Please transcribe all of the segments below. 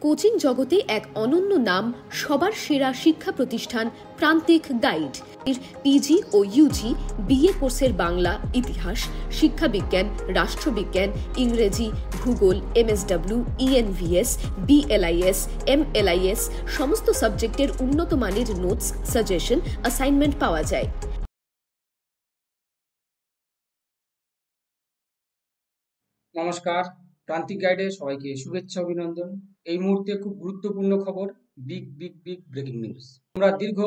Coaching জগতে এক অনন্য নাম, সবার সেরা শিক্ষা প্রতিষ্ঠান প্রান্তিক গাইড। পিজি ও ইউজি, বিএ কোর্সের বাংলা, ইতিহাস, শিক্ষাবিজ্ঞান, রাষ্ট্রবিজ্ঞান, ইংরেজি, ভূগোল, এমএসডব্লিউ, ইএনভিএস, বিএলআইএস, এমএলআইএস সমস্ত সাবজেক্টের উন্নত মানের নোটস, সাজেশন, অ্যাসাইনমেন্ট পাওয়া যায়। নমস্কার, প্রান্তিক গাইডে সবাইকে শুভেচ্ছা অভিনন্দন। এই মুহূর্তে খুব গুরুত্বপূর্ণ খবর, বিগ ব্রেকিং নিউজ। তোমরা দীর্ঘ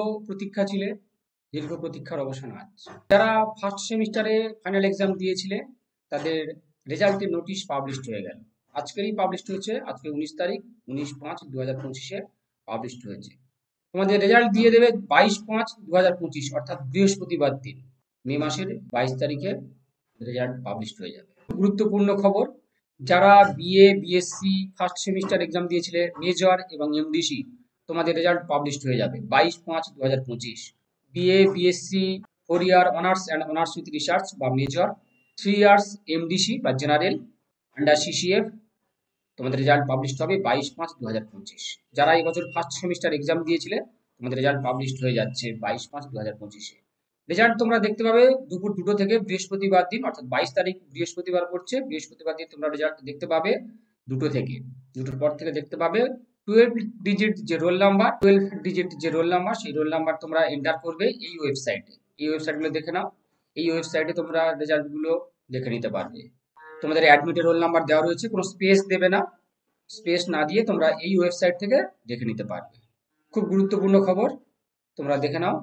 প্রতীক্ষার অবসান আজ। যারা ফার্স্ট সেমিস্টারে ফাইনাল এক্সাম দিয়েছিলে তাদের রেজাল্টের নোটিশ পাবলিশড হয়ে গেল। আজকেরই পাবলিশড হয়েছে, আজকে 19 তারিখ, 19/5/2025 পাবলিশড হয়েছে। তোমাদের রেজাল্ট দিয়ে দেবে 22/5/2025, অর্থাৎ বৃহস্পতিবার দিন, মে মাসের 22 তারিখে রেজাল্ট পাবলিশড হয়ে যাবে। গুরুত্বপূর্ণ খবর, যারা BA, BSc first semester exam দিয়েছিলে, মেজর এবং এমডিসি, তোমাদের রেজাল্ট পাবলিশড হয়ে যাবে 22/5/2025। BA, BSc 4 year honours and honours with research বা মেজর, 3 ইয়ার্স এমডিসি বা জেনারেল আন্ডার সিসিএফ, তোমাদের রেজাল্ট পাবলিশড হবে 22/5/2025। যারা এই বছর ফার্স্ট সেমিস্টার এক্সাম দিয়েছিলে তোমাদের রেজাল্ট পাবলিশড হয়ে যাচ্ছে 22/5/2025-এ। রেজাল্ট তোমরা দেখতে পাবে দুপুর 2টো থেকে বৃহস্পতিবার দিন, অর্থাৎ 22 তারিখ বৃহস্পতিবার পড়ছে, বৃহস্পতিবার দিন তোমরা রেজাল্ট দেখতে পাবে 2টো থেকে। 2টোর পর থেকে দেখতে পাবে 12 ডিজিট যে রোল নাম্বার, সেই রোল নাম্বার তোমরা এন্টার করবে এই ওয়েবসাইটে। এই ওয়েবসাইটগুলো দেখে নাও, এই ওয়েবসাইটে তোমরা রেজাল্টগুলো দেখে নিতে পারবে। তোমাদের অ্যাডমিটের রোল নাম্বার দেওয়া রয়েছে, কোনো স্পেস দেবে না, স্পেস না দিয়ে তোমরা এই ওয়েবসাইট থেকে দেখে নিতে পারবে। খুব গুরুত্বপূর্ণ খবর, তোমরা দেখে নাও,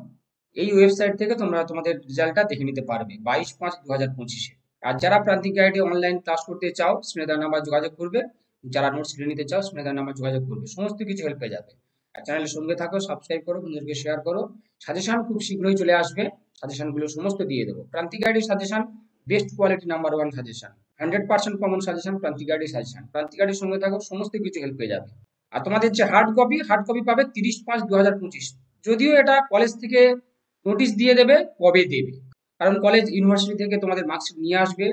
এই ওয়েবসাইট থেকে তোমরা তোমাদের রেজাল্টটা দেখে নিতে পারবে 22/5/2025-এ। আর যারা প্রান্তিক গাইডে অনলাইন ক্লাস করতে চাও, স্নেহার নাম্বার যোগাযোগ করবে। যারা নোটস কিনে নিতে চাও, স্নেহার নাম্বার যোগাযোগ করবে, সমস্ত কিছু হেল্প পেয়ে যাবে। আর চ্যানেলের সঙ্গে থাকো, সাবস্ক্রাইব করো, বন্ধুদেরকে শেয়ার করো। সাজেশন খুব শীঘ্রই চলে আসবে, সাজেশনগুলো সমস্ত দিয়ে দেবো। প্রান্তিক গাইডের suggestion best quality, number 1 suggestion, 100% common suggestion, প্রান্তিক গাইডের সাজেশন। প্রান্তিক গাইডের সঙ্গে থাকো, সমস্ত কিছু হেল্প পেয়ে যাবে। আর তোমাদের যে হার্ড কপি পাবে 30/5/2025। যদিও এটা কলেজ থেকে নোটিশ দিয়ে দেবে, কবে দেবে, কারণ কলেজ ইউনিভার্সিটি থেকে তোমাদের মার্কশিট নিয়ে আসবে,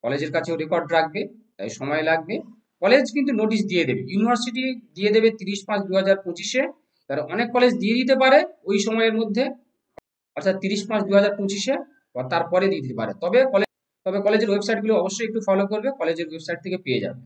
কলেজের কাছেও রেকর্ড রাখবে, তাই সময় লাগবে। কলেজ কিন্তু নোটিশ দিয়ে দেবে, ইউনিভার্সিটি দিয়ে দেবে 30/5/2025-এ। তার অনেক কলেজ দিয়ে দিতে পারে ওই সময়ের মধ্যে, অর্থাৎ 30/5/2025-এ, তারপরে দিয়ে দিতে পারে। তবে কলেজের ওয়েবসাইটগুলো অবশ্যই একটু ফলো করবে, কলেজের ওয়েবসাইট থেকে পেয়ে যাবে।